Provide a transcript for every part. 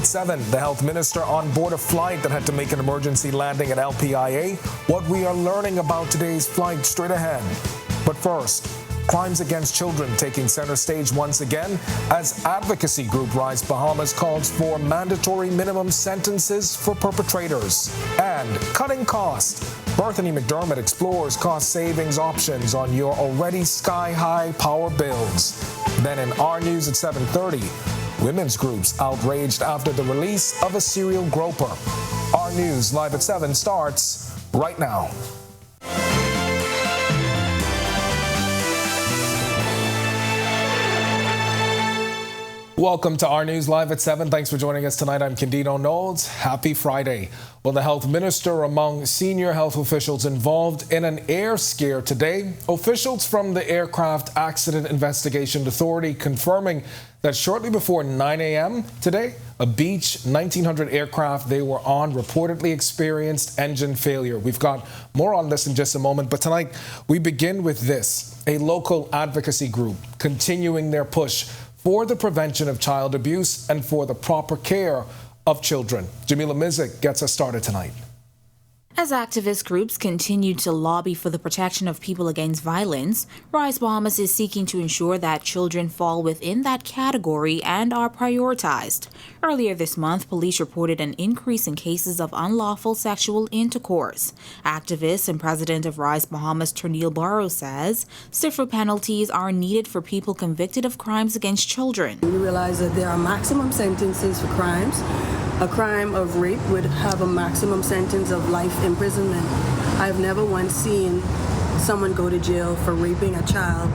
at 7. The health minister on board a flight that had to make an emergency landing at LPIA. What we are learning about today's flight straight ahead. But first, crimes against children taking center stage once again as advocacy group Rise Bahamas calls for mandatory minimum sentences for perpetrators. And cutting costs. Bethany McDermott explores cost savings options on your already sky-high power bills. Then in Our News at 7:30, women's groups outraged after the release of a serial groper. Our News Live at 7 starts right now. Welcome to Our News Live at 7. Thanks for joining us tonight. I'm Candido Knowles. Happy Friday. Well, the health minister among senior health officials involved in an air scare today. Officials from the Aircraft Accident Investigation Authority confirming that shortly before 9 a.m. today, a Beech 1900 aircraft they were on reportedly experienced engine failure. We've got more on this in just a moment, but tonight we begin with this. A local advocacy group continuing their push for the prevention of child abuse and for the proper care of children. Jamila Mizik gets us started tonight. As activist groups continue to lobby for the protection of people against violence, Rise Bahamas is seeking to ensure that children fall within that category and are prioritized. Earlier this month, police reported an increase in cases of unlawful sexual intercourse. Activist and president of Rise Bahamas, Ternille Barrow, says stiffer penalties are needed for people convicted of crimes against children. We realize that there are maximum sentences for crimes. A crime of rape would have a maximum sentence of life imprisonment. I've never once seen someone go to jail for raping a child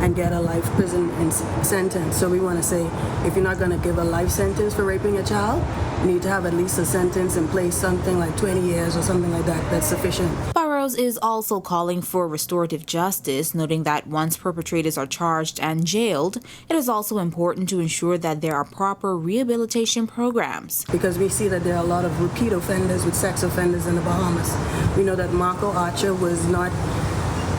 and get a life prison sentence. So we want to say, if you're not going to give a life sentence for raping a child, you need to have at least a sentence in place, something like 20 years or something like that. That's sufficient. Burroughs is also calling for restorative justice, noting that once perpetrators are charged and jailed, it is also important to ensure that there are proper rehabilitation programs. Because we see that there are a lot of repeat offenders with sex offenders in the Bahamas. We know that Marco Archer was not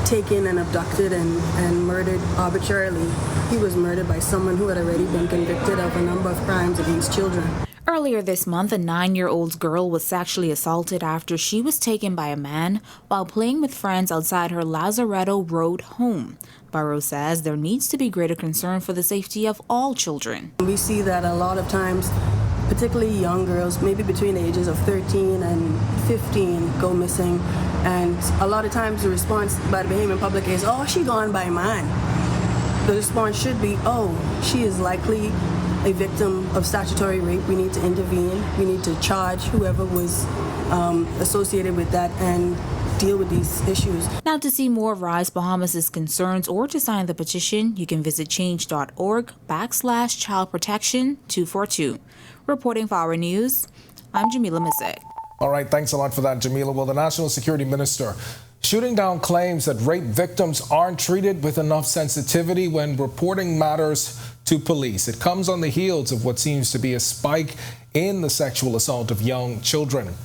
taken and abducted and murdered arbitrarily. He was murdered by someone who had already been convicted of a number of crimes against children. Earlier this month, a 9-year-old girl was sexually assaulted after she was taken by a man while playing with friends outside her Lazaretto Road home. Barrow says there needs to be greater concern for the safety of all children. We see that a lot of times, particularly young girls, maybe between the ages of 13 and 15, go missing. And a lot of times the response by the Bahamian public is, oh, she gone by man. The response should be, oh, she is likely a victim of statutory rape. We need to intervene. We need to charge whoever was associated with that and deal with these issues. Now, to see more of Rise Bahamas' concerns or to sign the petition, you can visit change.org/Child Protection 242. Reporting for Our News, I'm Jamila Mizik. All right, thanks a lot for that, Jamila. Well, the National Security Minister shooting down claims that rape victims aren't treated with enough sensitivity when reporting matters to police. It comes on the heels of what seems to be a spike in the sexual assault of young children.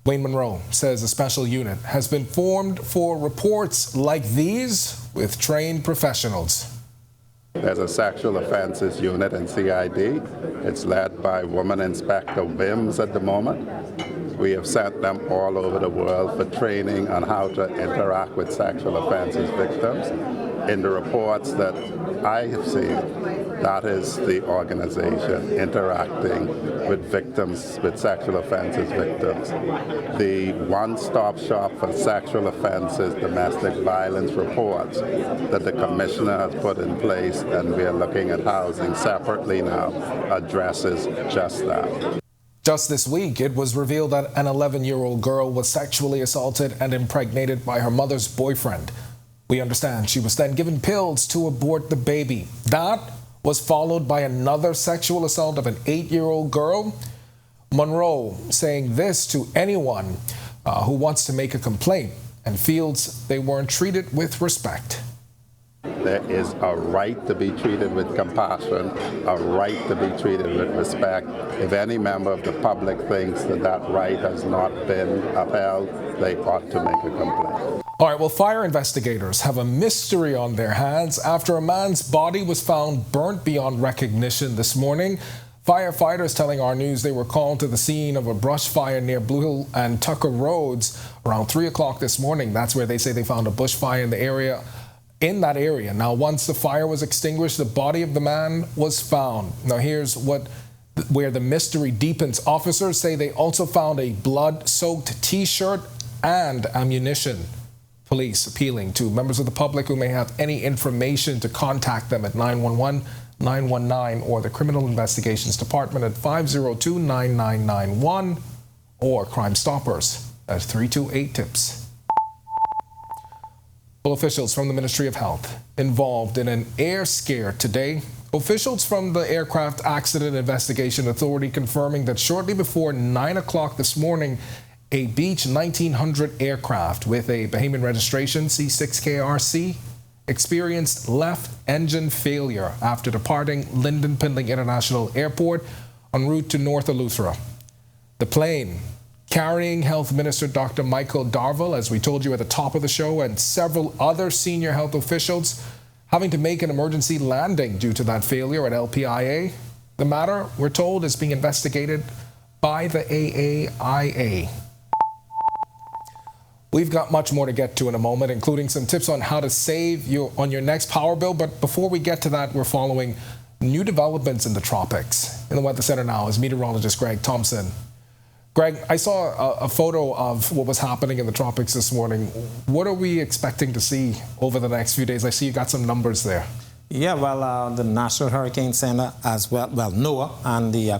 Wayne Monroe says a special unit has been formed for reports like these with trained professionals. There's a sexual offences unit in CID. It's led by Woman Inspector Wims at the moment. We have sent them all over the world for training on how to interact with sexual offences victims. In the reports that I have seen, that is the organization interacting with victims, with sexual offences victims. The one-stop shop for sexual offences, domestic violence reports that the Commissioner has put in place, and we are looking at housing separately now, addresses just that. Just this week, it was revealed that an 11-year-old girl was sexually assaulted and impregnated by her mother's boyfriend. We understand she was then given pills to abort the baby. That was followed by another sexual assault of an 8-year-old girl. Monroe saying this to anyone who wants to make a complaint and feels they weren't treated with respect. There is a right to be treated with compassion, a right to be treated with respect. If any member of the public thinks that that right has not been upheld, they ought to make a complaint. All right, well, fire investigators have a mystery on their hands after a man's body was found burnt beyond recognition this morning. Firefighters telling our news they were called to the scene of a brush fire near Blue Hill and Tucker Roads around 3 o'clock this morning. That's where they say they found a bushfire in that area. Now, once the fire was extinguished, the body of the man was found. Now, here's where the mystery deepens. Officers say they also found a blood-soaked T-shirt and ammunition. Police appealing to members of the public who may have any information to contact them at 911, 919, or the Criminal Investigations Department at 502-9991, or Crime Stoppers at 328-TIPS. Well, officials from the Ministry of Health involved in an air scare today. Officials from the Aircraft Accident Investigation Authority confirming that shortly before 9 o'clock this morning, a Beech 1900 aircraft with a Bahamian registration, C6KRC, experienced left engine failure after departing Lyndon Pindling International Airport en route to North Eleuthera. The plane, carrying Health Minister Dr. Michael Darville, as we told you at the top of the show, and several other senior health officials having to make an emergency landing due to that failure at LPIA. The matter, we're told, is being investigated by the AAIA. We've got much more to get to in a moment, including some tips on how to save on your next power bill. But before we get to that, we're following new developments in the tropics. In the Weather Center now is meteorologist Greg Thompson. Greg, I saw a photo of what was happening in the tropics this morning. What are we expecting to see over the next few days? I see you got some numbers there. Yeah, well, the National Hurricane Center as well, NOAA and the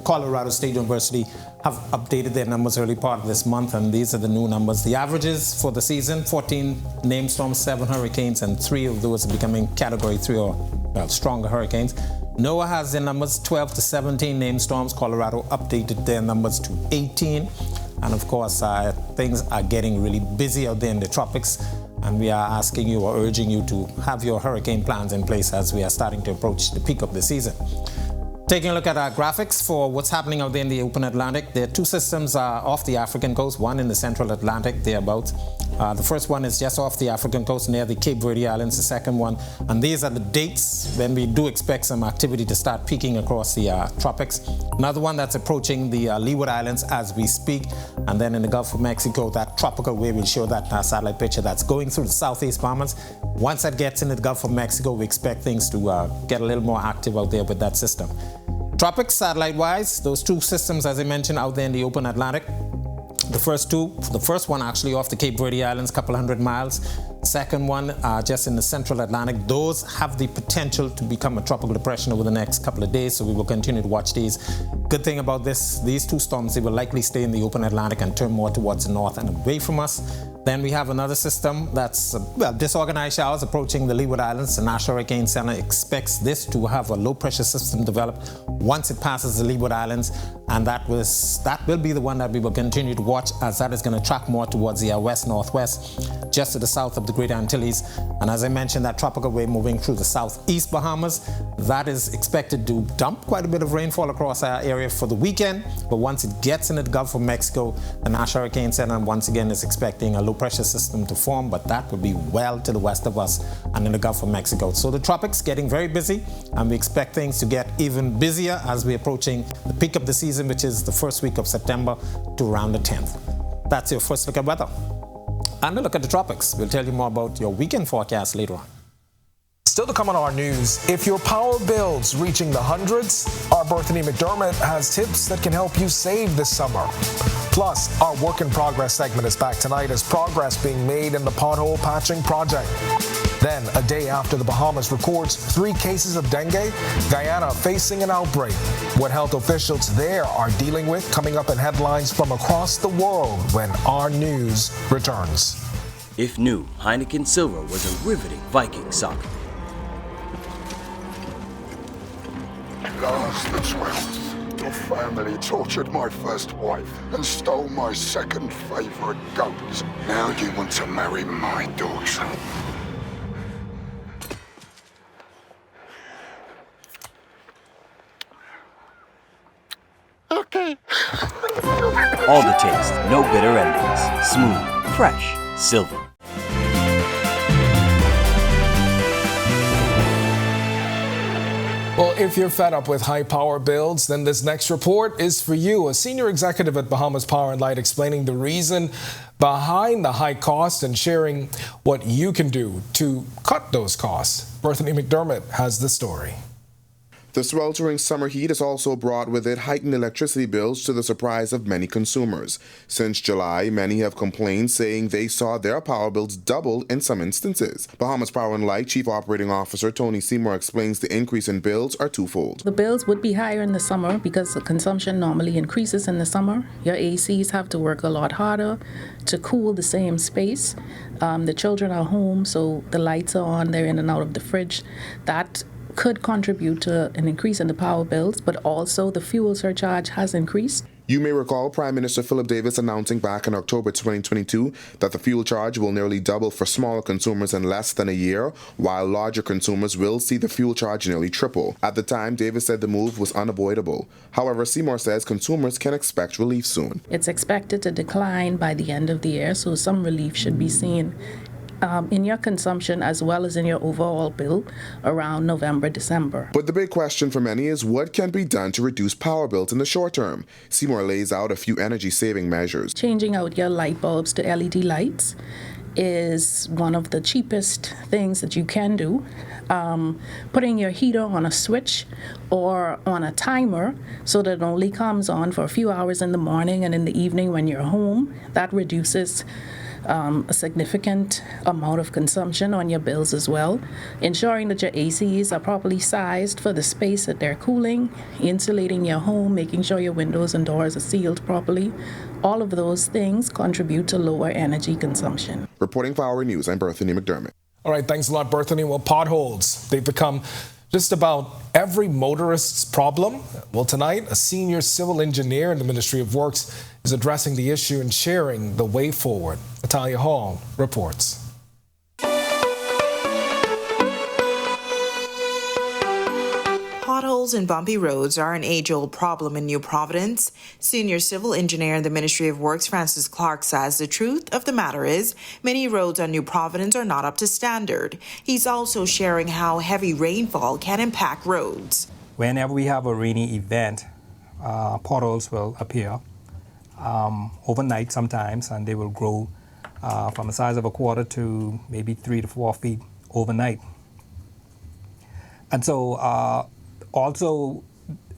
Colorado State University have updated their numbers early part of this month, and these are the new numbers. The averages for the season: 14 named storms, 7 hurricanes, and 3 of those are becoming Category 3 or stronger hurricanes. NOAA has their numbers 12 to 17 named storms. Colorado updated their numbers to 18. And of course, things are getting really busy out there in the tropics. And we are asking you or urging you to have your hurricane plans in place as we are starting to approach the peak of the season. Taking a look at our graphics for what's happening out there in the open Atlantic, there are 2 systems off the African coast, one in the central Atlantic, thereabouts. The first one is just off the African coast near the Cape Verde Islands, the second one. And these are the dates when we do expect some activity to start peaking across the tropics. Another one that's approaching the Leeward Islands as we speak. And then in the Gulf of Mexico, that tropical wave will show that satellite picture that's going through the southeast Bahamas. Once that gets into the Gulf of Mexico, we expect things to get a little more active out there with that system. Tropics, satellite-wise, those 2 systems, as I mentioned, out there in the open Atlantic. The first one actually off the Cape Verde Islands, a couple hundred miles. Second one just in the central Atlantic. Those have the potential to become a tropical depression over the next couple of days, so we will continue to watch these. Good thing about these 2 storms, they will likely stay in the open Atlantic and turn more towards the north and away from us. Then we have another system that's, disorganized showers approaching the Leeward Islands. The National Hurricane Center expects this to have a low-pressure system develop once it passes the Leeward Islands, and that will be the one that we will continue to watch, as that is going to track more towards the west-northwest, just to the south of the Great Antilles. And as I mentioned, that tropical wave moving through the southeast Bahamas, that is expected to dump quite a bit of rainfall across our area for the weekend. But once it gets into the Gulf of Mexico, the National Hurricane Center once again is expecting a low-pressure system to form, but that will be well to the west of us and in the Gulf of Mexico. So the tropics getting very busy, and we expect things to get even busier as we're approaching the peak of the season, which is the first week of September to around the 10th. That's your first look at weather. And a look at the tropics. We'll tell you more about your weekend forecast later on. Still to come on our news, if your power bill's reaching the hundreds, our Berthany McDermott has tips that can help you save this summer. Plus, our Work in Progress segment is back tonight as progress being made in the pothole patching project. Then, a day after the Bahamas records 3 cases of dengue, Guyana facing an outbreak. What health officials there are dealing with coming up in headlines from across the world when our news returns. If new, Heineken Silver was a riveting Viking saga. Last the 12th, your family tortured my first wife and stole my second favorite goat. Now you want to marry my daughter. Okay. All the taste, no bitter endings. Smooth, fresh, silver. Well, if you're fed up with high power bills, then this next report is for you. A senior executive at Bahamas Power and Light explaining the reason behind the high cost and sharing what you can do to cut those costs. Bethany McDermott has the story. The sweltering summer heat has also brought with it heightened electricity bills to the surprise of many consumers. Since July, many have complained, saying they saw their power bills double in some instances. Bahamas Power and Light Chief Operating Officer Tony Seymour explains the increase in bills are twofold. The bills would be higher in the summer because the consumption normally increases in the summer. Your ACs have to work a lot harder to cool the same space. The children are home, so the lights are on, they're in and out of the fridge. That could contribute to an increase in the power bills, but also the fuel surcharge has increased. You may recall Prime Minister Philip Davis announcing back in October 2022 that the fuel charge will nearly double for smaller consumers in less than a year, while larger consumers will see the fuel charge nearly triple. At the time, Davis said the move was unavoidable. However, Seymour says consumers can expect relief soon. It's expected to decline by the end of the year, so some relief should be seen in your consumption as well as in your overall bill around November, December. But the big question for many is what can be done to reduce power bills in the short term? Seymour lays out a few energy-saving measures. Changing out your light bulbs to LED lights is one of the cheapest things that you can do. Putting your heater on a switch or on a timer so that it only comes on for a few hours in the morning and in the evening when you're home, that reduces a significant amount of consumption on your bills as well. Ensuring that your ACs are properly sized for the space that they're cooling, insulating your home, making sure your windows and doors are sealed properly. All of those things contribute to lower energy consumption. Reporting for Our News, I'm Bethany McDermott. All right, thanks a lot, Bethany. Well, potholes, they've become just about every motorist's problem. Well, tonight, a senior civil engineer in the Ministry of Works is addressing the issue and sharing the way forward. Natalia Hall reports. Potholes and bumpy roads are an age-old problem in New Providence. Senior civil engineer in the Ministry of Works, Francis Clark, says the truth of the matter is many roads on New Providence are not up to standard. He's also sharing how heavy rainfall can impact roads. Whenever we have a rainy event, potholes will appear overnight sometimes, and they will grow from the size of a quarter to maybe 3 to 4 feet overnight. And so also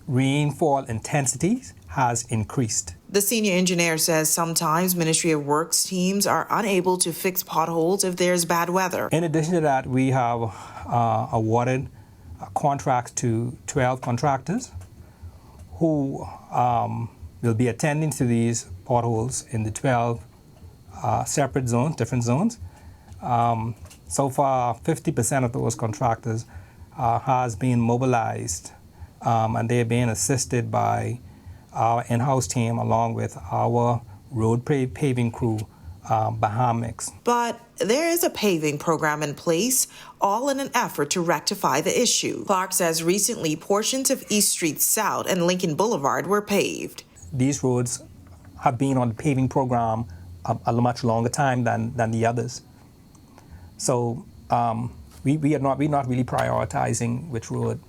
rainfall intensity has increased. The senior engineer says sometimes Ministry of Works teams are unable to fix potholes if there's bad weather. In addition to that, we have awarded contracts to 12 contractors who will be attending to these potholes in the 12 separate zones, different zones. So far, 50% of those contractors has been mobilized, and they are being assisted by our in-house team along with our road paving crew, Bahamas. But there is a paving program in place, all in an effort to rectify the issue. Clark says recently portions of East Street South and Lincoln Boulevard were paved. These roads have been on the paving program a much longer time than the others. So we're not really prioritizing which road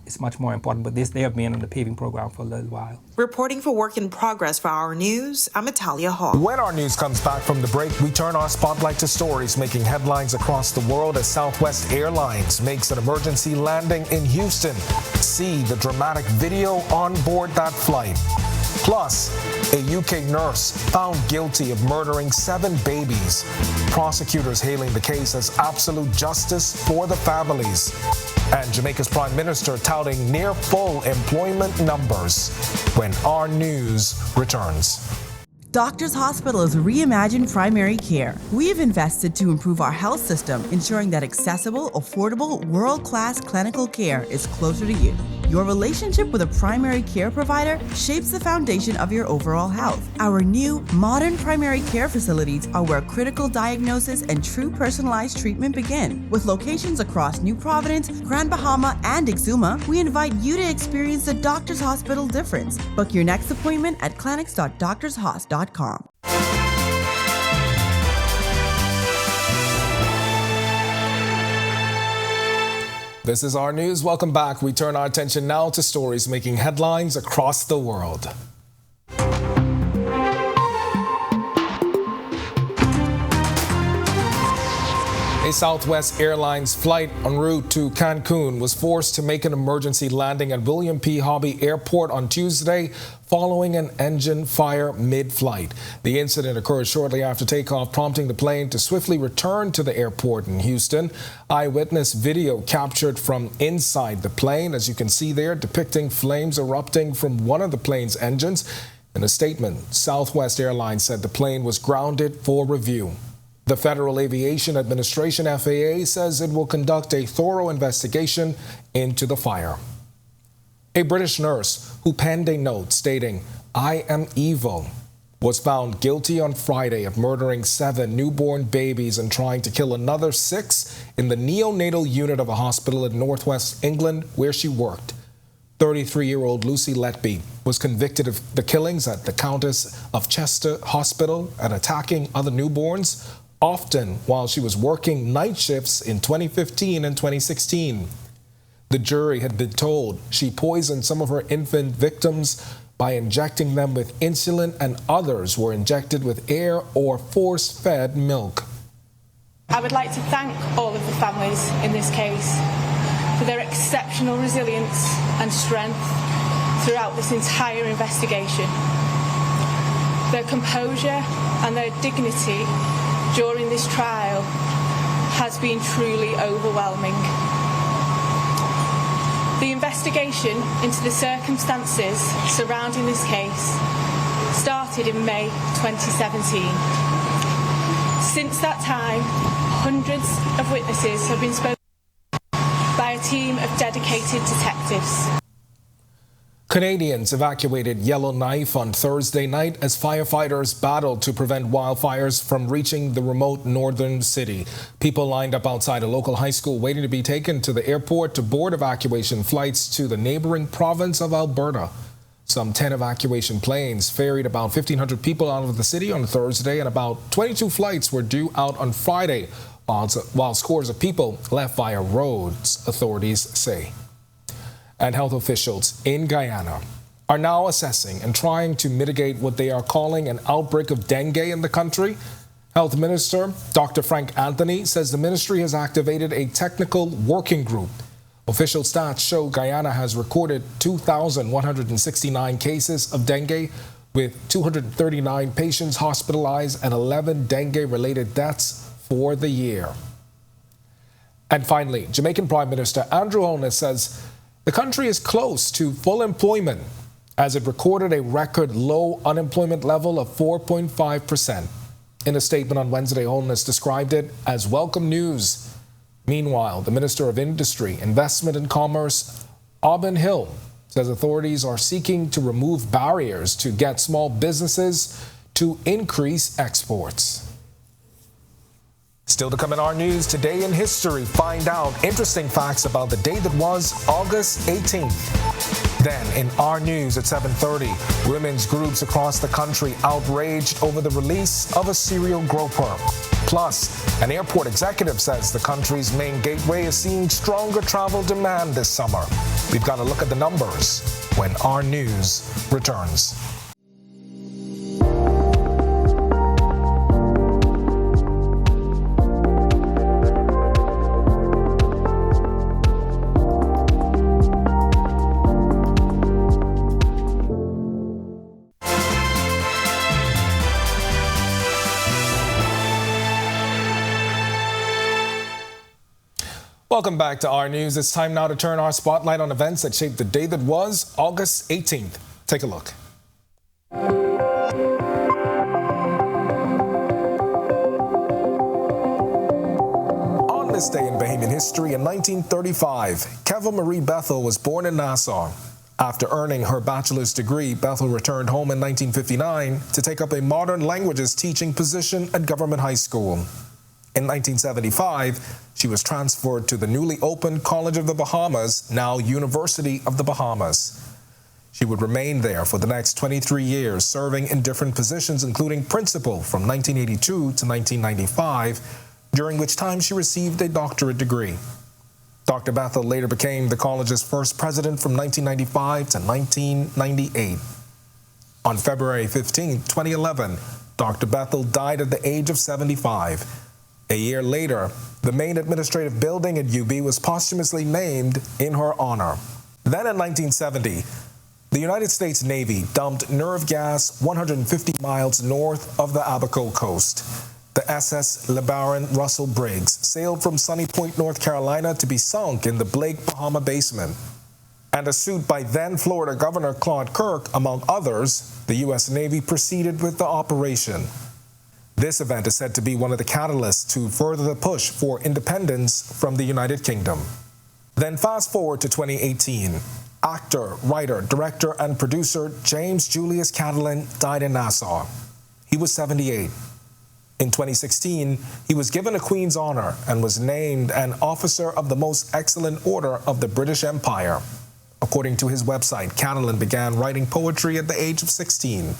is much more important, but they have been on the paving program for a little while. Reporting for Work in Progress for Our News, I'm Natalia Hall. When Our News comes back from the break, we turn our spotlight to stories making headlines across the world as Southwest Airlines makes an emergency landing in Houston. See the dramatic video on board that flight. Plus, a UK nurse found guilty of murdering 7 babies. Prosecutors hailing the case as absolute justice for the families. And Jamaica's Prime Minister touting near full employment numbers when Our News returns. Doctors Hospital has reimagined primary care. We have invested to improve our health system, ensuring that accessible, affordable, world-class clinical care is closer to you. Your relationship with a primary care provider shapes the foundation of your overall health. Our new, modern primary care facilities are where critical diagnosis and true personalized treatment begin. With locations across New Providence, Grand Bahama, and Exuma, we invite you to experience the Doctors Hospital difference. Book your next appointment at clinics.doctorshos.com. This is our news. Welcome back. We turn our attention now to stories making headlines across the world. A Southwest Airlines flight en route to Cancun was forced to make an emergency landing at William P. Hobby Airport on Tuesday following an engine fire mid-flight. The incident occurred shortly after takeoff, prompting the plane to swiftly return to the airport in Houston. Eyewitness video captured from inside the plane, as you can see there, depicting flames erupting from one of the plane's engines. In a statement, Southwest Airlines said the plane was grounded for review. The Federal Aviation Administration, FAA, says it will conduct a thorough investigation into the fire. A British nurse who penned a note stating, "I am evil," was found guilty on Friday of murdering 7 newborn babies and trying to kill another 6 in the neonatal unit of a hospital in northwest England where she worked. 33-year-old Lucy Letby was convicted of the killings at the Countess of Chester Hospital and attacking other newborns, often while she was working night shifts in 2015 and 2016. The jury had been told she poisoned some of her infant victims by injecting them with insulin, and others were injected with air or force-fed milk. I would like to thank all of the families in this case for their exceptional resilience and strength throughout this entire investigation. Their composure and their dignity during this trial has been truly overwhelming. The investigation into the circumstances surrounding this case started in May 2017. Since that time, hundreds of witnesses have been spoken to by a team of dedicated detectives. Canadians evacuated Yellowknife on Thursday night as firefighters battled to prevent wildfires from reaching the remote northern city. People lined up outside a local high school waiting to be taken to the airport to board evacuation flights to the neighboring province of Alberta. Some 10 evacuation planes ferried about 1,500 people out of the city on Thursday, and about 22 flights were due out on Friday, while scores of people left via roads, authorities say. And health officials in Guyana are now assessing and trying to mitigate what they are calling an outbreak of dengue in the country. Health Minister Dr. Frank Anthony says the ministry has activated a technical working group. Official stats show Guyana has recorded 2,169 cases of dengue, with 239 patients hospitalized and 11 dengue-related deaths for the year. And finally, Jamaican Prime Minister Andrew Holness says the country is close to full employment as it recorded a record low unemployment level of 4.5%. In a statement on Wednesday, Holness described it as welcome news. Meanwhile, the Minister of Industry, Investment and Commerce, Auburn Hill, says authorities are seeking to remove barriers to get small businesses to increase exports. Still to come in our news, today in history, find out interesting facts about the day that was August 18th. Then in our news at 7:30, women's groups across the country outraged over the release of a serial groper. Plus, an airport executive says the country's main gateway is seeing stronger travel demand this summer. We've got a look at the numbers when our news returns. Welcome back to our news. It's time now to turn our spotlight on events that shaped the day that was August 18th. Take a look. On this day in Bahamian history, in 1935, Keva Marie Bethel was born in Nassau. After earning her bachelor's degree, Bethel returned home in 1959 to take up a modern languages teaching position at Government High School. In 1975, she was transferred to the newly opened College of the Bahamas, now University of the Bahamas. She would remain there for the next 23 years, serving in different positions, including principal from 1982 to 1995, during which time she received a doctorate degree. Dr. Bethel later became the college's first president from 1995 to 1998. On February 15, 2011, Dr. Bethel died at the age of 75. A year later, the main administrative building at UB was posthumously named in her honor. Then in 1970, the United States Navy dumped nerve gas 150 miles north of the Abaco coast. The SS LeBaron Russell Briggs sailed from Sunny Point, North Carolina to be sunk in the Blake, Bahama basement. And a suit by then Florida Governor Claude Kirk, among others, the U.S. Navy proceeded with the operation. This event is said to be one of the catalysts to further the push for independence from the United Kingdom. Then fast forward to 2018. Actor, writer, director, and producer James Julius Catalin died in Nassau. He was 78. In 2016, he was given a Queen's Honor and was named an Officer of the Most Excellent Order of the British Empire. According to his website, Catalin began writing poetry at the age of 16.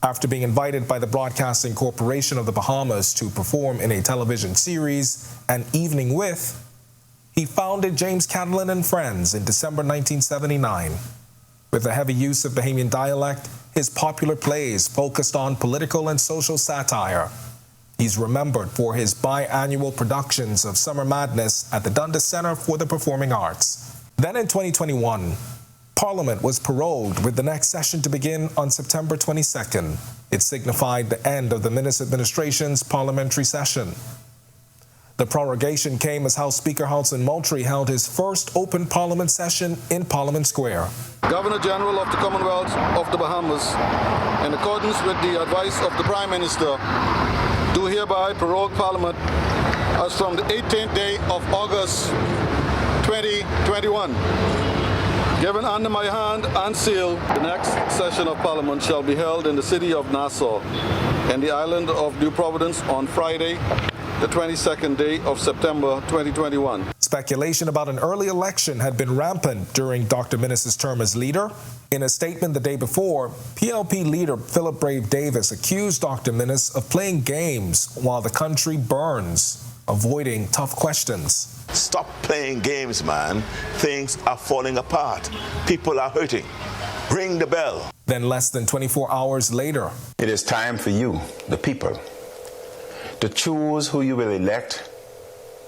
After being invited by the Broadcasting Corporation of the Bahamas to perform in a television series, An Evening With, he founded James Catalin and Friends in December 1979. With a heavy use of Bahamian dialect, his popular plays focused on political and social satire. He's remembered for his biannual productions of Summer Madness at the Dundas Center for the Performing Arts. Then in 2021, Parliament was paroled with the next session to begin on September 22nd. It signified the end of the Minnis administration's parliamentary session. The prorogation came as House Speaker Halson Moultrie held his first open Parliament session in Parliament Square. Governor General of the Commonwealth of the Bahamas, in accordance with the advice of the Prime Minister, do hereby prorogue Parliament as from the 18th day of August 2021. Given under my hand and seal, the next session of Parliament shall be held in the city of Nassau and the island of New Providence on Friday, the 22nd day of September 2021. Speculation about an early election had been rampant during Dr. Minnis's term as leader. In a statement the day before, PLP leader Philip Brave Davis accused Dr. Minnis of playing games while the country burns, avoiding tough questions. Stop playing games, man. Things are falling apart. People are hurting. Ring the bell. Then less than 24 hours later, it is time for you, the people, to choose who you will elect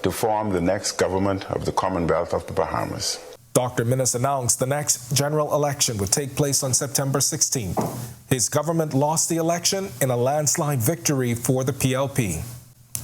to form the next government of the Commonwealth of the Bahamas. Dr. Minnis announced the next general election would take place on September 16th. His government lost the election in a landslide victory for the PLP.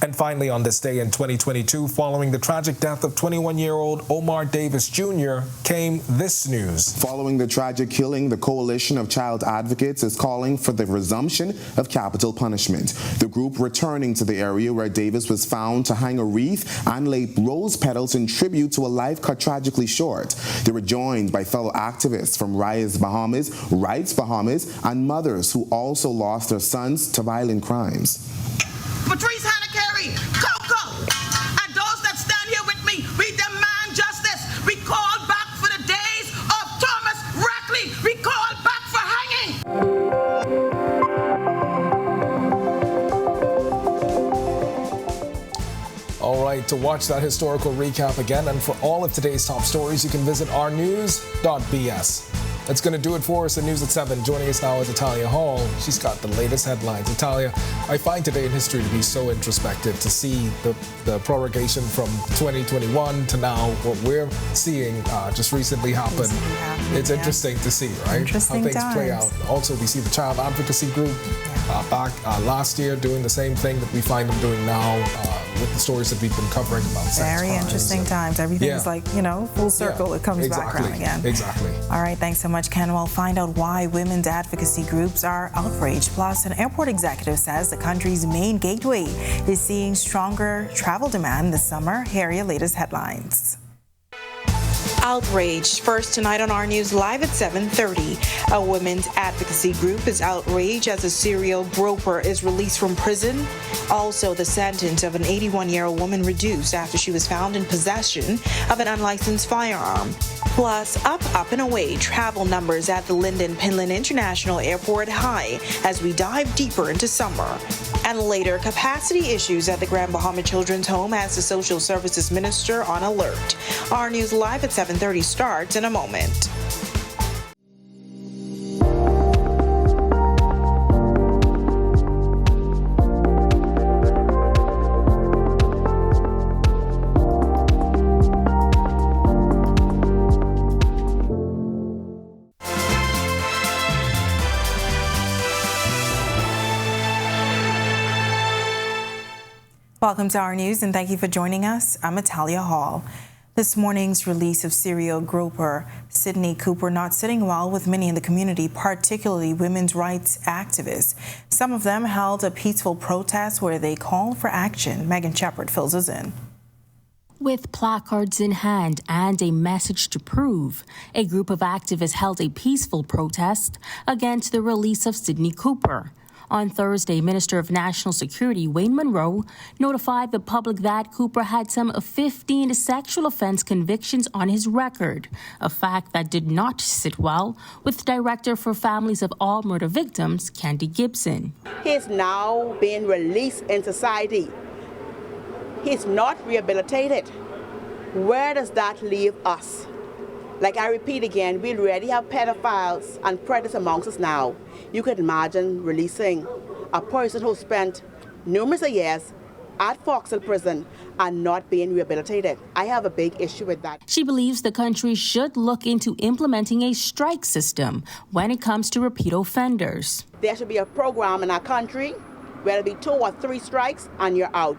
And finally, on this day in 2022, following the tragic death of 21-year-old Omar Davis Jr., came this news. Following the tragic killing, the Coalition of Child Advocates is calling for the resumption of capital punishment. The group returning to the area where Davis was found to hang a wreath and lay rose petals in tribute to a life cut tragically short. They were joined by fellow activists from Rise Bahamas, Rights Bahamas, and mothers who also lost their sons to violent crimes. Patrice Hanna-Carey, Coco, and those that stand here with me, we demand justice. We call back for the days of Thomas Rackley. We call back for hanging. All right, to watch that historical recap again and for all of today's top stories, you can visit ournews.bs. That's going to do it for us at News at 7. Joining us now is Italia Hall. She's got the latest headlines. Italia, I find today in history to be so introspective to see the prorogation from 2021 to now, what we're seeing just recently happen. It's interesting to see, right? Interesting how things play out. Also, we see the child advocacy group back last year doing the same thing that we find them doing now with the stories that we've been covering about sex crimes. Very interesting times. Everything's like, full circle. It comes back around again. Exactly. All right, thanks so much, Ken. We'll find out why women's advocacy groups are outraged. Plus, an airport executive says the country's main gateway is seeing stronger travel demand this summer. Here are your latest headlines. Outraged. First tonight on Our News Live at 7:30. A women's advocacy group is outraged as a serial groper is released from prison. Also, the sentence of an 81-year-old woman reduced after she was found in possession of an unlicensed firearm. Plus, up and away travel numbers at the Lynden Pinland International Airport high as we dive deeper into summer. And later, capacity issues at the Grand Bahama Children's Home has the Social Services Minister on alert. Our News Live at 7:30 starts in a moment. Welcome to Our News, and thank you for joining us. I'm Atalia Hall. This morning's release of serial groper Sidney Cooper not sitting well with many in the community, particularly women's rights activists. Some of them held a peaceful protest where they called for action. Megan Shepard fills us in. With placards in hand and a message to prove, a group of activists held a peaceful protest against the release of Sidney Cooper. On Thursday, Minister of National Security Wayne Monroe notified the public that Cooper had some 15 sexual offense convictions on his record, a fact that did not sit well with Director for Families of All Murder Victims, Candy Gibson. He's now being released in society. He's not rehabilitated. Where does that leave us? Like I repeat again, we already have pedophiles and predators amongst us now. You could imagine releasing a person who spent numerous years at Foxhill Prison and not being rehabilitated. I have a big issue with that. She believes the country should look into implementing a strike system when it comes to repeat offenders. There should be a program in our country where there'll be 2 or 3 strikes and you're out.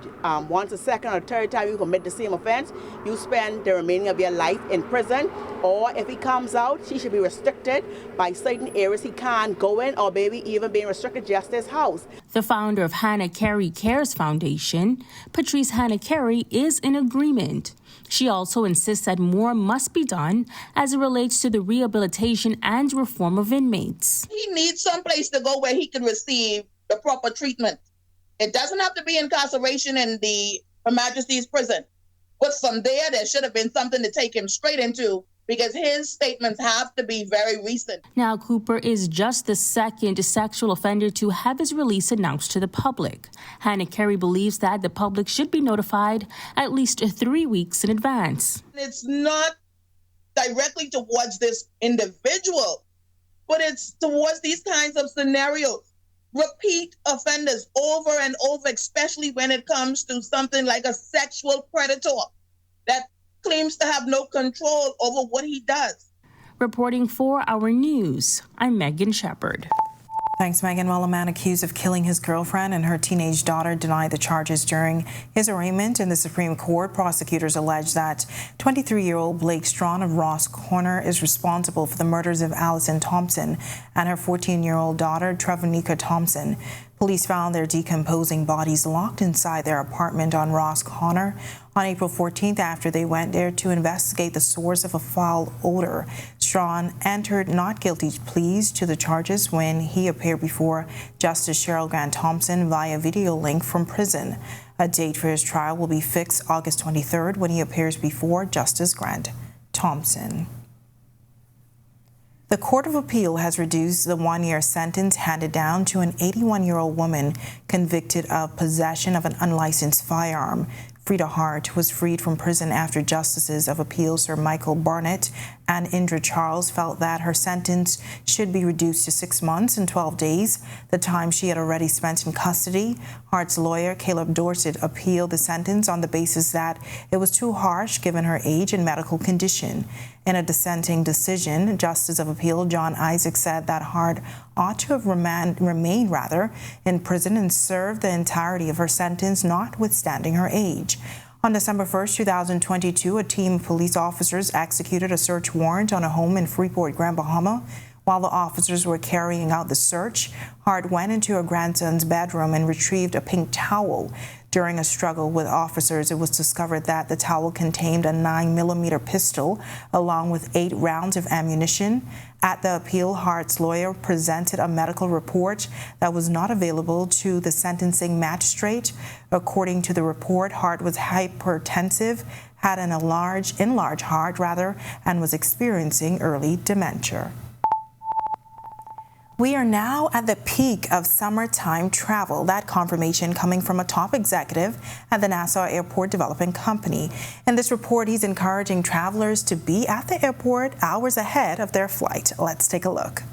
Once a second or third time you commit the same offense, you spend the remaining of your life in prison. Or if he comes out, he should be restricted by certain areas he can't go in, or maybe even being restricted just his house. The founder of Hannah Carey Cares Foundation, Patrice Hannah Carey, is in agreement. She also insists that more must be done as it relates to the rehabilitation and reform of inmates. He needs some place to go where he can receive the proper treatment. It doesn't have to be incarceration in the Her Majesty's prison. But from there should have been something to take him straight into, because his statements have to be very recent. Now, Cooper is just the second sexual offender to have his release announced to the public. Hannah Carey believes that the public should be notified at least 3 weeks in advance. It's not directly towards this individual, but it's towards these kinds of scenarios. Repeat offenders over and over, especially when it comes to something like a sexual predator that claims to have no control over what he does. Reporting for Our News, I'm Megan Shepard. Thanks, Megan. Well, a man accused of killing his girlfriend and her teenage daughter denied the charges during his arraignment in the Supreme Court. Prosecutors allege that 23-year-old Blake Strawn of Ross Corner is responsible for the murders of Allison Thompson and her 14-year-old daughter, Trevonica Thompson. Police found their decomposing bodies locked inside their apartment on Ross Corner on April 14th after they went there to investigate the source of a foul odor. Strawn entered not guilty pleas to the charges when he appeared before Justice Cheryl Grant Thompson via video link from prison. A date for his trial will be fixed August 23rd when he appears before Justice Grant Thompson. The Court of Appeal has reduced the 1-year sentence handed down to an 81-year-old woman convicted of possession of an unlicensed firearm. Frida Hart was freed from prison after Justices of Appeal Sir Michael Barnett and Indra Charles felt that her sentence should be reduced to 6 months and 12 days, the time she had already spent in custody. Hart's lawyer, Caleb Dorset, appealed the sentence on the basis that it was too harsh given her age and medical condition. In a dissenting decision, Justice of Appeal John Isaac said that Hart ought to have remained in prison and served the entirety of her sentence, notwithstanding her age. On December 1st, 2022, a team of police officers executed a search warrant on a home in Freeport, Grand Bahama, While the officers were carrying out the search, Hart went into her grandson's bedroom and retrieved a pink towel. During a struggle with officers, it was discovered that the towel contained a 9mm pistol along with 8 rounds of ammunition. At the appeal, Hart's lawyer presented a medical report that was not available to the sentencing magistrate. According to the report, Hart was hypertensive, had an enlarged heart, and was experiencing early dementia. We are now at the peak of summertime travel. That confirmation coming from a top executive at the Nassau Airport Development Company. In this report, he's encouraging travelers to be at the airport hours ahead of their flight. Let's take a look.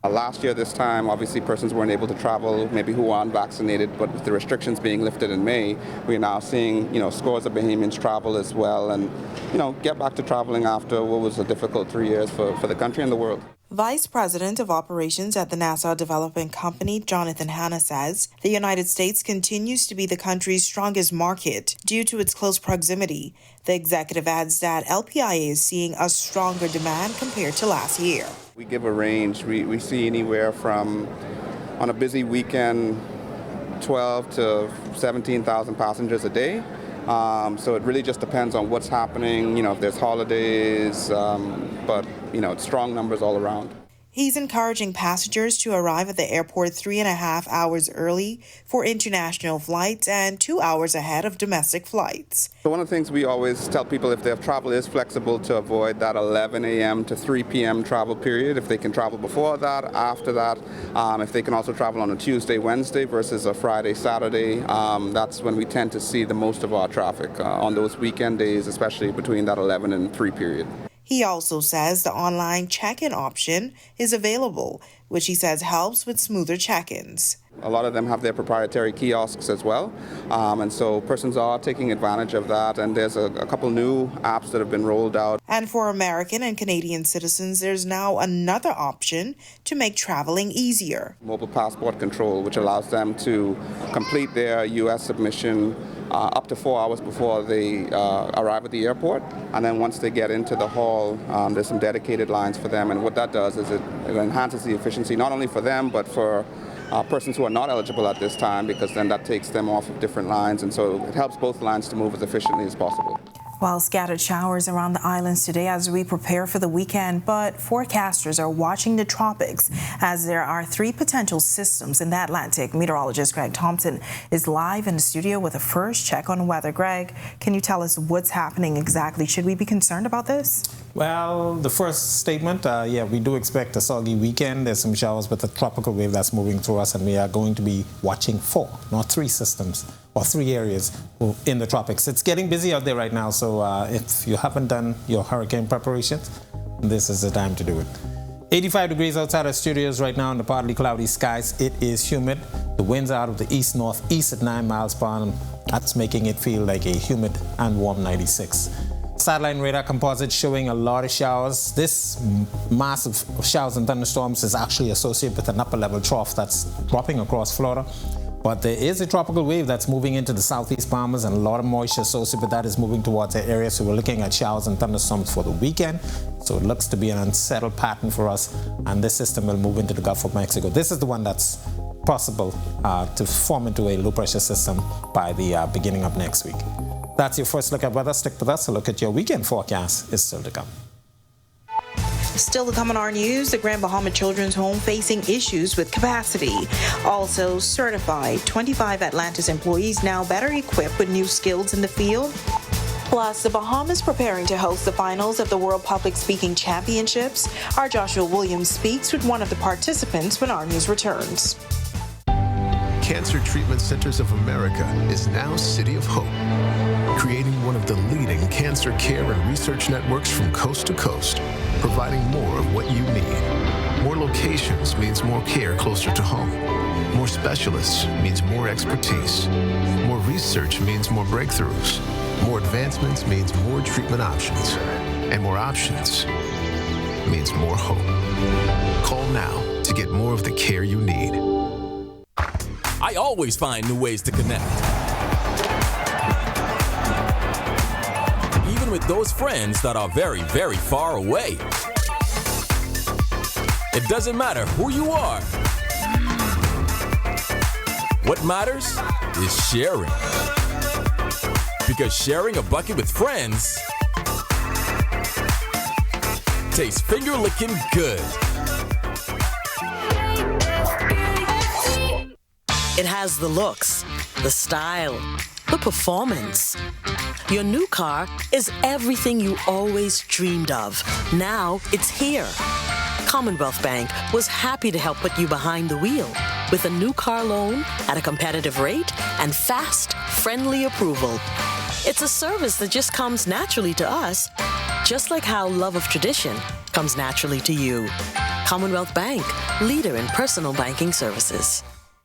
Last year, this time, obviously, persons weren't able to travel, maybe who are unvaccinated, but with the restrictions being lifted in May, we're now seeing, scores of Bahamians travel as well and, get back to traveling after what was a difficult 3 years for the country and the world. Vice President of Operations at the Nassau Development Company, Jonathan Hanna, says the United States continues to be the country's strongest market due to its close proximity. The executive adds that LPIA is seeing a stronger demand compared to last year. We give a range. We see anywhere from, on a busy weekend, 12 to 17,000 passengers a day. So it really just depends on what's happening, if there's holidays, but, it's strong numbers all around. He's encouraging passengers to arrive at the airport 3.5 hours early for international flights and 2 hours ahead of domestic flights. So one of the things we always tell people, if their travel is flexible, to avoid that 11 a.m. to 3 p.m. travel period. If they can travel before that, after that, if they can also travel on a Tuesday, Wednesday versus a Friday, Saturday, that's when we tend to see the most of our traffic on those weekend days, especially between that 11 and 3 period. He also says the online check-in option is available, which he says helps with smoother check-ins. A lot of them have their proprietary kiosks as well, and so persons are taking advantage of that, and there's a couple new apps that have been rolled out. And for American and Canadian citizens, there's now another option to make traveling easier. Mobile passport control, which allows them to complete their U.S. submission up to 4 hours before they arrive at the airport, and then once they get into the hall, there's some dedicated lines for them, and what that does is it enhances the efficiency not only for them but for persons who are not eligible at this time, because then that takes them off of different lines, and so it helps both lines to move as efficiently as possible. While scattered showers around the islands today as we prepare for the weekend, but forecasters are watching the tropics as there are 3 potential systems in the Atlantic. Meteorologist Greg Thompson is live in the studio with a first check on weather. Greg, can you tell us what's happening exactly? Should we be concerned about this? Well, the first statement, we do expect a soggy weekend. There's some showers with a tropical wave that's moving through us, and we are going to be watching 4, not 3 systems or 3 areas in the tropics. It's getting busy out there right now, so if you haven't done your hurricane preparations, this is the time to do it. 85 degrees outside our studios right now in the partly cloudy skies. It is humid. The winds are out of the east-northeast at 9 miles per hour. That's making it feel like a humid and warm 96. Satellite radar composite showing a lot of showers. This mass of showers and thunderstorms is actually associated with an upper level trough that's dropping across Florida. But there is a tropical wave that's moving into the southeast Bahamas, and a lot of moisture associated with that is moving towards the area. So we're looking at showers and thunderstorms for the weekend. So it looks to be an unsettled pattern for us, and this system will move into the Gulf of Mexico. This is the one that's possible to form into a low pressure system by the beginning of next week. That's your first look at weather. Stick with us. A look at your weekend forecast is still to come. Still to come on our news, the Grand Bahama Children's Home facing issues with capacity. Also certified, 25 Atlantis employees now better equipped with new skills in the field. Plus, the Bahamas preparing to host the finals of the World Public Speaking Championships. Our Joshua Williams speaks with one of the participants when our news returns. Cancer Treatment Centers of America is now City of Hope, creating one of the leading cancer care and research networks from coast to coast, providing more of what you need. More locations means more care closer to home. More specialists means more expertise. More research means more breakthroughs. More advancements means more treatment options. And more options means more hope. Call now to get more of the care you need. I always find new ways to connect. Even with those friends that are very, very far away. It doesn't matter who you are. What matters is sharing. Because sharing a bucket with friends tastes finger-licking good. It has the looks, the style, the performance. Your new car is everything you always dreamed of. Now it's here. Commonwealth Bank was happy to help put you behind the wheel with a new car loan at a competitive rate and fast, friendly approval. It's a service that just comes naturally to us, just like how love of tradition comes naturally to you. Commonwealth Bank, leader in personal banking services.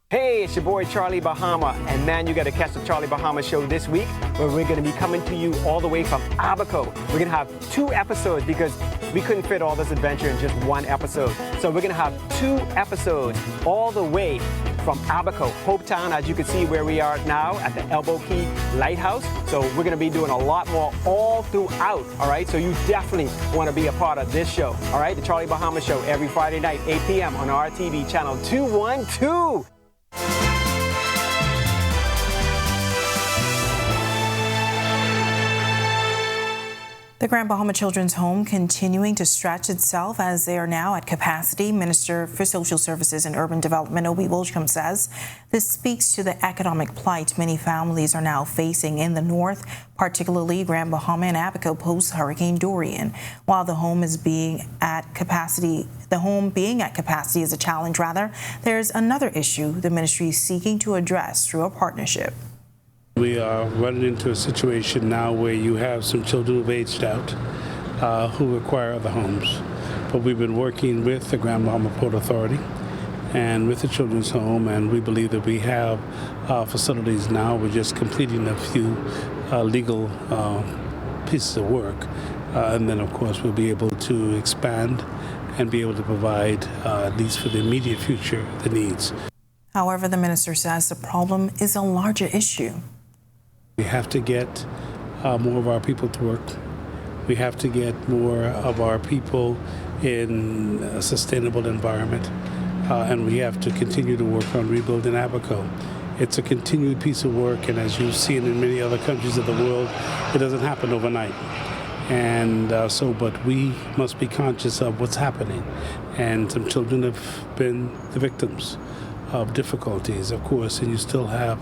Hey, it's your boy Charlie Bahama, and man, you got to catch the Charlie Bahama show this week, where we're going to be coming to you all the way from Abaco. We're going to have 2 episodes because we couldn't fit all this adventure in just 1 episode. So we're going to have 2 episodes all the way from Abaco, Hopetown, as you can see where we are now at the Elbow Key Lighthouse. So we're going to be doing a lot more all throughout, all right? So you definitely want to be a part of this show, all right? The Charlie Bahama Show every Friday night, 8 p.m. on RTV channel 212. The Grand Bahama Children's Home continuing to stretch itself as they are now at capacity. Minister for Social Services and Urban Development, Obi Wilcombe, says this speaks to the economic plight many families are now facing in the north, particularly Grand Bahama and Abaco post-Hurricane Dorian. While the home being at capacity is a challenge, there's another issue the ministry is seeking to address through a partnership. We are running into a situation now where you have some children who've aged out who require other homes. But we've been working with the Grand Bahama Port Authority and with the Children's Home, and we believe that we have facilities now. We're just completing a few legal pieces of work. And then, of course, we'll be able to expand and be able to provide, at least for the immediate future, the needs. However, the minister says the problem is a larger issue. We have to get more of our people to work. We have to get more of our people in a sustainable environment. And we have to continue to work on rebuilding Abaco. It's a continued piece of work, and as you've seen in many other countries of the world, it doesn't happen overnight. And but we must be conscious of what's happening. And some children have been the victims of difficulties, of course, and you still have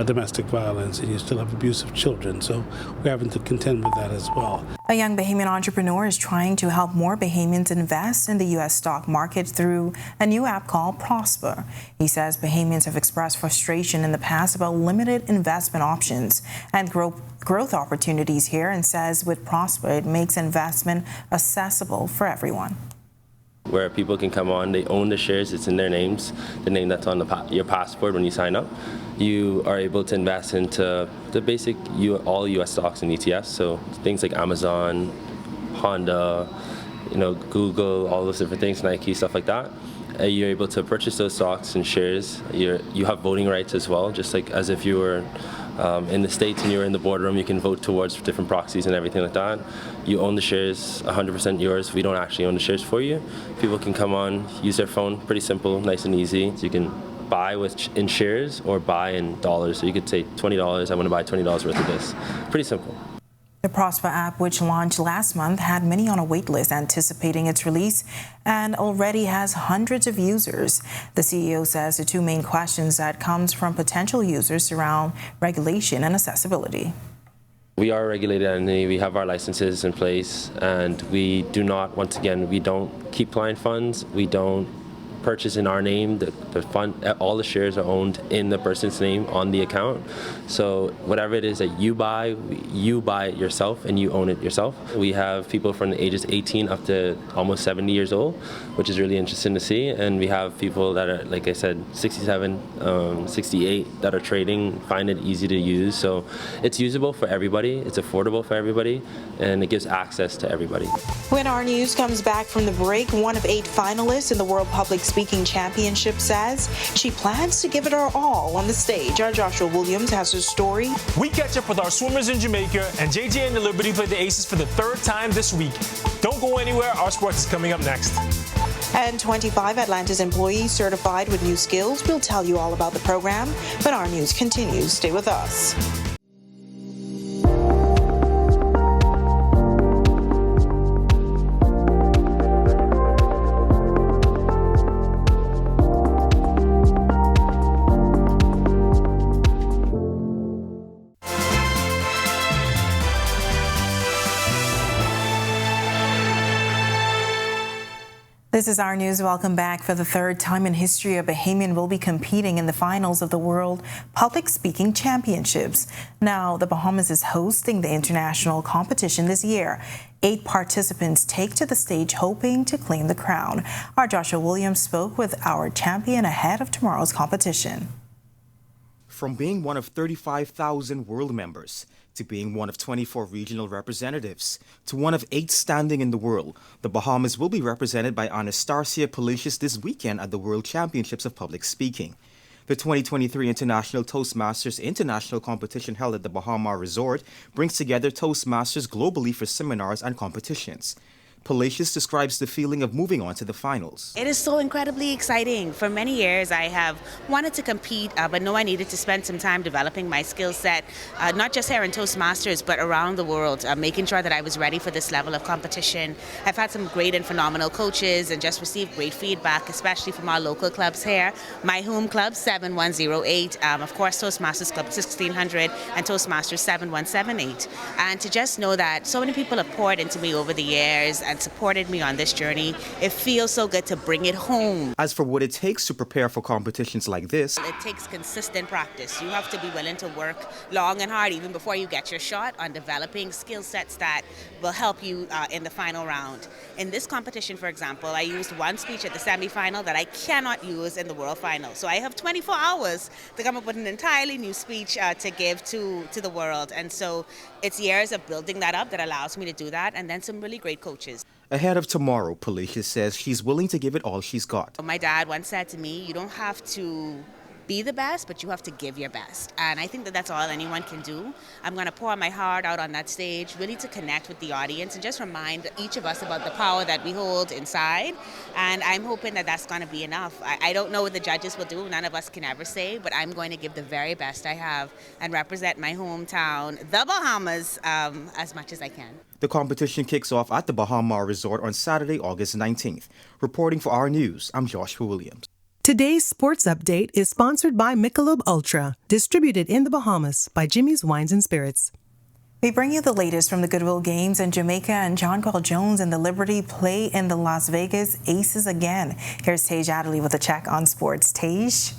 domestic violence and you still have abusive children. So we're having to contend with that as well. A young Bahamian entrepreneur is trying to help more Bahamians invest in the U.S. stock market through a new app called Prosper. He says Bahamians have expressed frustration in the past about limited investment options and growth opportunities here, and says with Prosper, it makes investment accessible for everyone. Where people can come on, they own the shares, it's in their names, the name that's on your passport when you sign up. You are able to invest into the basic all U.S. stocks and ETFs, so things like Amazon, Honda, Google, all those different things, Nike, stuff like that. You're able to purchase those stocks and shares. You have voting rights as well, just like as if you were in the States and you're in the boardroom, you can vote towards different proxies and everything like that. You own the shares, 100% yours. We don't actually own the shares for you. People can come on, use their phone, pretty simple, nice and easy. So you can buy in shares or buy in dollars. So you could say $20, I want to buy $20 worth of this. Pretty simple. The Prosper app, which launched last month, had many on a wait list anticipating its release and already has hundreds of users. The CEO says the 2 main questions that comes from potential users surround regulation and accessibility. We are a regulated entity, we have our licenses in place, and we do not, once again, we don't keep client funds, we don't purchase in our name. The fund, all the shares are owned in the person's name on the account. So whatever it is that you buy it yourself and you own it yourself. We have people from the ages 18 up to almost 70 years old, which is really interesting to see. And we have people that are, like I said, 67, 68 that are trading, find it easy to use. So it's usable for everybody, it's affordable for everybody, and it gives access to everybody. When our news comes back from the break, one of 8 finalists in the World Public Speaking Championship says she plans to give it her all on the stage. Our Joshua Williams has her story. We catch up with our swimmers in Jamaica, and JJ and the Liberty play the Aces for the 3rd time this week. Don't go anywhere, our sports is coming up next. And 25 Atlantis employees certified with new skills. We'll tell you all about the program, but our news continues. Stay with us. This is Our News. Welcome back. For the third time in history, a Bahamian will be competing in the finals of the World Public Speaking Championships. Now, the Bahamas is hosting the international competition this year. 8 participants take to the stage hoping to claim the crown. Our Joshua Williams spoke with our champion ahead of tomorrow's competition. From being one of 35,000 world members to being one of 24 regional representatives to one of 8 standing in the world, the Bahamas will be represented by Anastasia Policius this weekend at the World Championships of Public Speaking. The 2023 International Toastmasters International Competition held at the Bahama Resort brings together Toastmasters globally for seminars and competitions. Policius describes the feeling of moving on to the finals. It is so incredibly exciting. For many years, I have wanted to compete, but know I needed to spend some time developing my skill set, not just here in Toastmasters, but around the world, making sure that I was ready for this level of competition. I've had some great and phenomenal coaches and just received great feedback, especially from our local clubs here. My home club, 7108, of course, Toastmasters Club 1600 and Toastmasters 7178. And to just know that so many people have poured into me over the years and supported me on this journey, it feels so good to bring it home. As for what it takes to prepare for competitions like this, it takes consistent practice. You have to be willing to work long and hard even before you get your shot on developing skill sets that will help you in the final round. In this competition, for example, I used one speech at the semifinal that I cannot use in the world final. So I have 24 hours to come up with an entirely new speech to give to the world. And so it's years of building that up that allows me to do that, and then some really great coaches. Ahead of tomorrow, Policius says she's willing to give it all she's got. My dad once said to me, you don't have to be the best, but you have to give your best. And I think that that's all anyone can do. I'm going to pour my heart out on that stage, really to connect with the audience and just remind each of us about the power that we hold inside. And I'm hoping that that's going to be enough. I don't know what the judges will do. None of us can ever say, but I'm going to give the very best I have and represent my hometown, the Bahamas, as much as I can. The competition kicks off at the Bahama Resort on Saturday, August 19th. Reporting for Our News, I'm Joshua Williams. Today's sports update is sponsored by Michelob Ultra, distributed in the Bahamas by Jimmy's Wines and Spirits. We bring you the latest from the Goodwill Games in Jamaica, and John Carl Jones and the Liberty play in the Las Vegas Aces again. Here's Tage Adderley with a check on sports. Tage?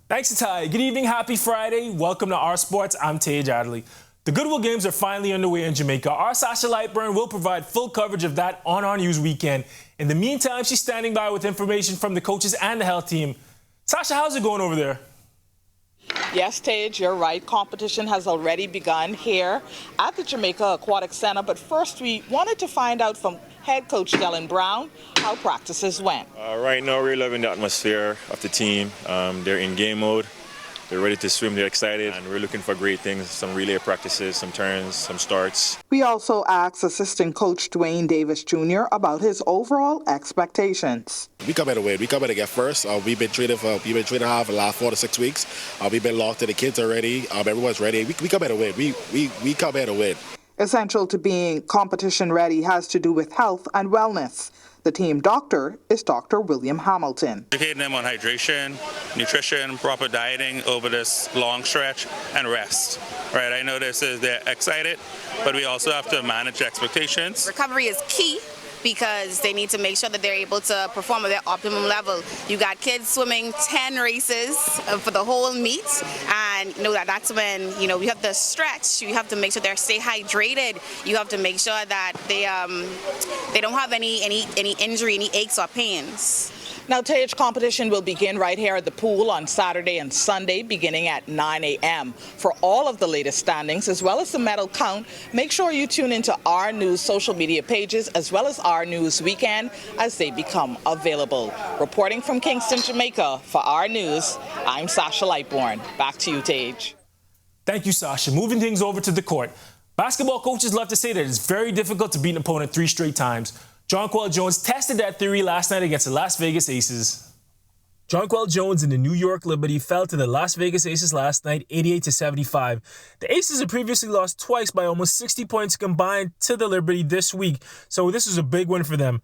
Thanks, Ty. Good evening. Happy Friday. Welcome to Our Sports. I'm Tage Adderley. The Goodwill Games are finally underway in Jamaica. Our Sasha Lightburn will provide full coverage of that on Our News weekend. In the meantime, she's standing by with information from the coaches and the health team. Sasha, how's it going over there? Yes, Tage, you're right. Competition has already begun here at the Jamaica Aquatic Center. But first, we wanted to find out from head coach Dylan Brown how practices went. Right now, we're loving the atmosphere of the team. They're in game mode. They're ready to swim, they're excited, and we're looking for great things, some relay practices, some turns, some starts. We also asked assistant coach Dwayne Davis Jr. about his overall expectations. We come better win. We come better get first. We've been training hard for the last 4 to 6 weeks. We've been locked to the kids already. Everyone's ready. We come better win. We come better win. Essential to being competition ready has to do with health and wellness. The team doctor is Dr. William Hamilton. Educating them on hydration, nutrition, proper dieting over this long stretch, and rest. Right, I know they're excited, but we also have to manage expectations. Recovery is key because they need to make sure that they're able to perform at their optimum level. You got kids swimming 10 races for the whole meet, and that's when we have to stretch. You have to make sure they stay hydrated. You have to make sure that they don't have any injury, any aches or pains. Now, Tage, competition will begin right here at the pool on Saturday and Sunday, beginning at 9 a.m. For all of the latest standings, as well as the medal count, make sure you tune into Our News social media pages, as well as Our News Weekend, as they become available. Reporting from Kingston, Jamaica, for Our News, I'm Sasha Lightbourne. Back to you, Tage. Thank you, Sasha. Moving things over to the court. Basketball coaches love to say that it's very difficult to beat an opponent 3 straight times. Jonquel Jones tested that theory last night against the Las Vegas Aces. Jonquel Jones and the New York Liberty fell to the Las Vegas Aces last night, 88-75. The Aces had previously lost twice by almost 60 points combined to the Liberty this week, so this was a big win for them.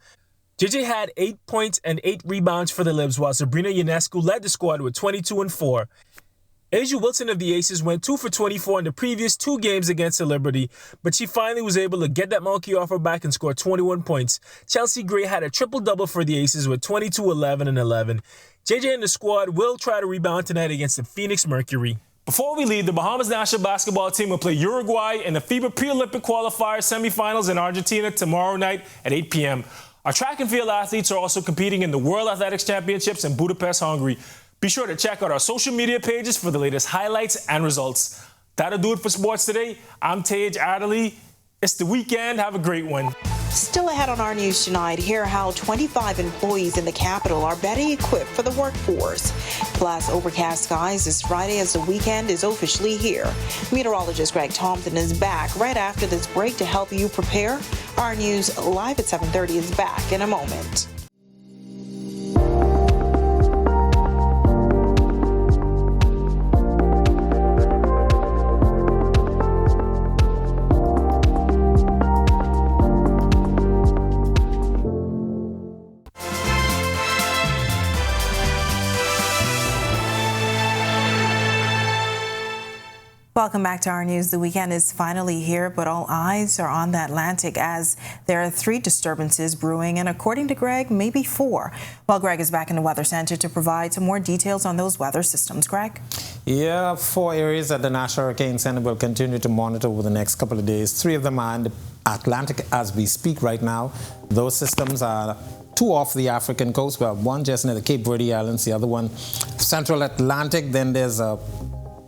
JJ had 8 points and 8 rebounds for the Libs, while Sabrina Ionescu led the squad with 22 and 4. Asia Wilson of the Aces went 2 for 24 in the previous 2 games against the Liberty, but she finally was able to get that monkey off her back and score 21 points. Chelsea Gray had a triple-double for the Aces with 22, 11, and 11. JJ and the squad will try to rebound tonight against the Phoenix Mercury. Before we leave, the Bahamas national basketball team will play Uruguay in the FIBA pre-Olympic qualifier semifinals in Argentina tomorrow night at 8 p.m. Our track and field athletes are also competing in the World Athletics Championships in Budapest, Hungary. Be sure to check out our social media pages for the latest highlights and results. That'll do it for sports today. I'm Tej Adderley. It's the weekend. Have a great one. Still ahead on our news tonight, hear how 25 employees in the capital are better equipped for the workforce. Plus, overcast skies this Friday as the weekend is officially here. Meteorologist Greg Thompson is back right after this break to help you prepare. Our news live at 7:30 is back in a moment. Welcome back to our news. The weekend is finally here, but all eyes are on the Atlantic as there are 3 disturbances brewing, and according to Greg, maybe 4. Well, Greg is back in the Weather Center to provide some more details on those weather systems. Greg? Yeah, 4 areas that the National Hurricane Center will continue to monitor over the next couple of days. 3 of them are in the Atlantic as we speak right now. Those systems are 2 off the African coast. Well, one just near the Cape Verde Islands, the other one Central Atlantic. Then there's a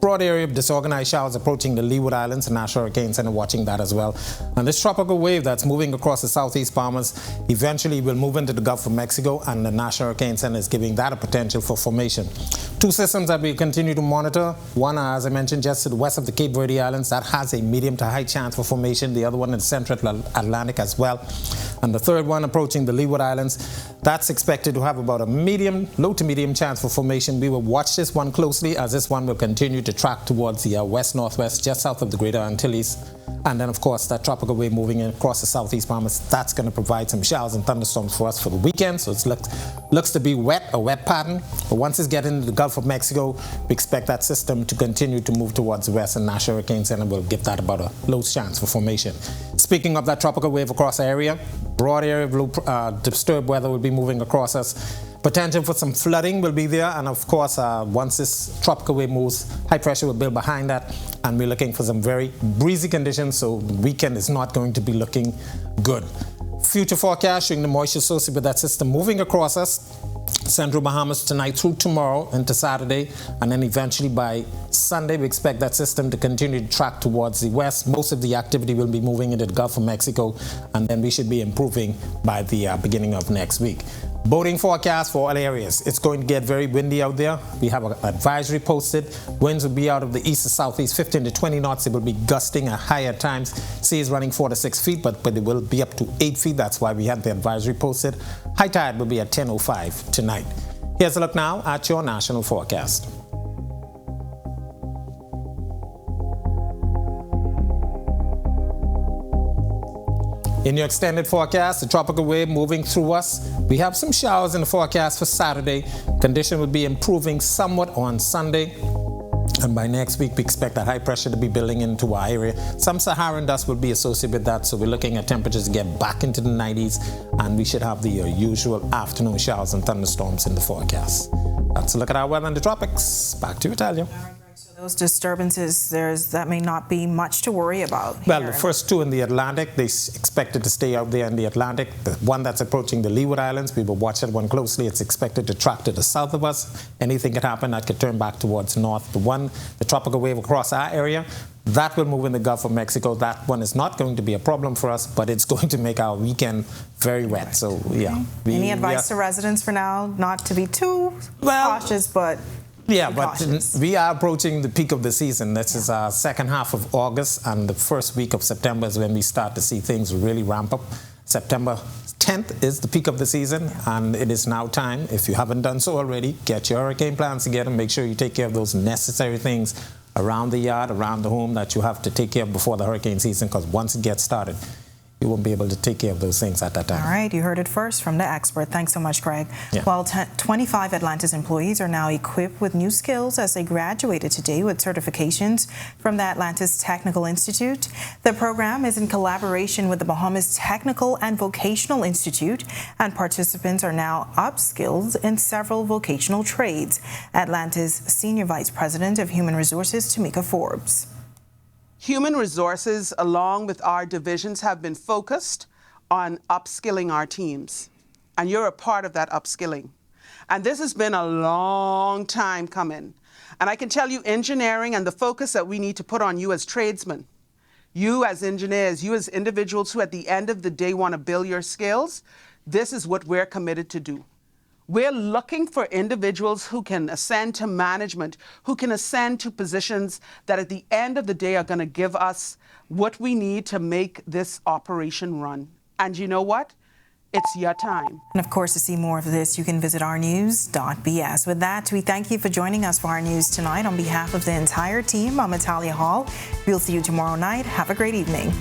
broad area of disorganized showers approaching the Leeward Islands. The National Hurricane Center watching that as well. And this tropical wave that's moving across the southeast Bahamas eventually will move into the Gulf of Mexico, and the National Hurricane Center is giving that a potential for formation. 2 systems that we continue to monitor. One, as I mentioned, just to the west of the Cape Verde Islands, that has a medium to high chance for formation. The other one in the Central Atlantic as well. And the third one approaching the Leeward Islands, that's expected to have about a medium, low to medium chance for formation. We will watch this one closely as this one will continue to track towards the west-northwest, just south of the Greater Antilles. And then, of course, that tropical wave moving in across the southeast Bahamas, that's going to provide some showers and thunderstorms for us for the weekend. So it looks to be a wet pattern. But once it's getting into the Gulf of Mexico, we expect that system to continue to move towards the west, and National Hurricane Center will give that about a low chance for formation. Speaking of that tropical wave across the area, broad area of low, disturbed weather will be moving across us. Potential for some flooding will be there, and of course, once this tropical wave moves, high pressure will build behind that, and we're looking for some very breezy conditions, so the weekend is not going to be looking good. Future forecast showing the moisture associated with that system moving across us, central Bahamas tonight through tomorrow into Saturday, and then eventually by Sunday we expect that system to continue to track towards the west. Most of the activity will be moving into the Gulf of Mexico, and then we should be improving by the beginning of next week. Boating forecast for all areas. It's going to get very windy out there. We have an advisory posted. Winds will be out of the east to southeast, 15 to 20 knots. It will be gusting at higher times. Sea is running 4 to 6 feet, but it will be up to 8 feet. That's why we had the advisory posted. High tide will be at 10:05 tonight. Here's a look now at your national forecast. In your extended forecast, the tropical wave moving through us. We have some showers in the forecast for Saturday. Condition will be improving somewhat on Sunday. And by next week, we expect that high pressure to be building into our area. Some Saharan dust will be associated with that, so we're looking at temperatures to get back into the 90s, and we should have the usual afternoon showers and thunderstorms in the forecast. That's a look at our weather in the tropics. Back to you, Talia. Those disturbances, that may not be much to worry about. Well, the first 2 in the Atlantic, they expected to stay out there in the Atlantic. The one that's approaching the Leeward Islands, we will watch that one closely. It's expected to track to the south of us. Anything could happen that could turn back towards north. The tropical wave across our area, that will move in the Gulf of Mexico. That one is not going to be a problem for us, but it's going to make our weekend very wet. So, yeah. Any advice to residents for now? Not to be too cautious, but... Yeah, but we are approaching the peak of the season. This is our second half of August, and the first week of September is when we start to see things really ramp up. September 10th is the peak of the season, and it is now time, if you haven't done so already, get your hurricane plans together. Make sure you take care of those necessary things around the yard, around the home that you have to take care of before the hurricane season, because once it gets started, you won't be able to take care of those things at that time. All right, you heard it first from the expert. Thanks so much, Greg. Yeah. Well, 25 Atlantis employees are now equipped with new skills as they graduated today with certifications from the Atlantis Technical Institute. The program is in collaboration with the Bahamas Technical and Vocational Institute, and participants are now upskilled in several vocational trades. Atlantis Senior Vice President of Human Resources, Tamika Forbes. Human resources, along with our divisions, have been focused on upskilling our teams. And you're a part of that upskilling. And this has been a long time coming. And I can tell you, engineering and the focus that we need to put on you as tradesmen, you as engineers, you as individuals who at the end of the day want to build your skills, this is what we're committed to do. We're looking for individuals who can ascend to management, who can ascend to positions that at the end of the day are going to give us what we need to make this operation run. And you know what? It's your time. And of course, to see more of this, you can visit ournews.bs. With that, we thank you for joining us for our news tonight. On behalf of the entire team, I'm Natalia Hall. We'll see you tomorrow night. Have a great evening.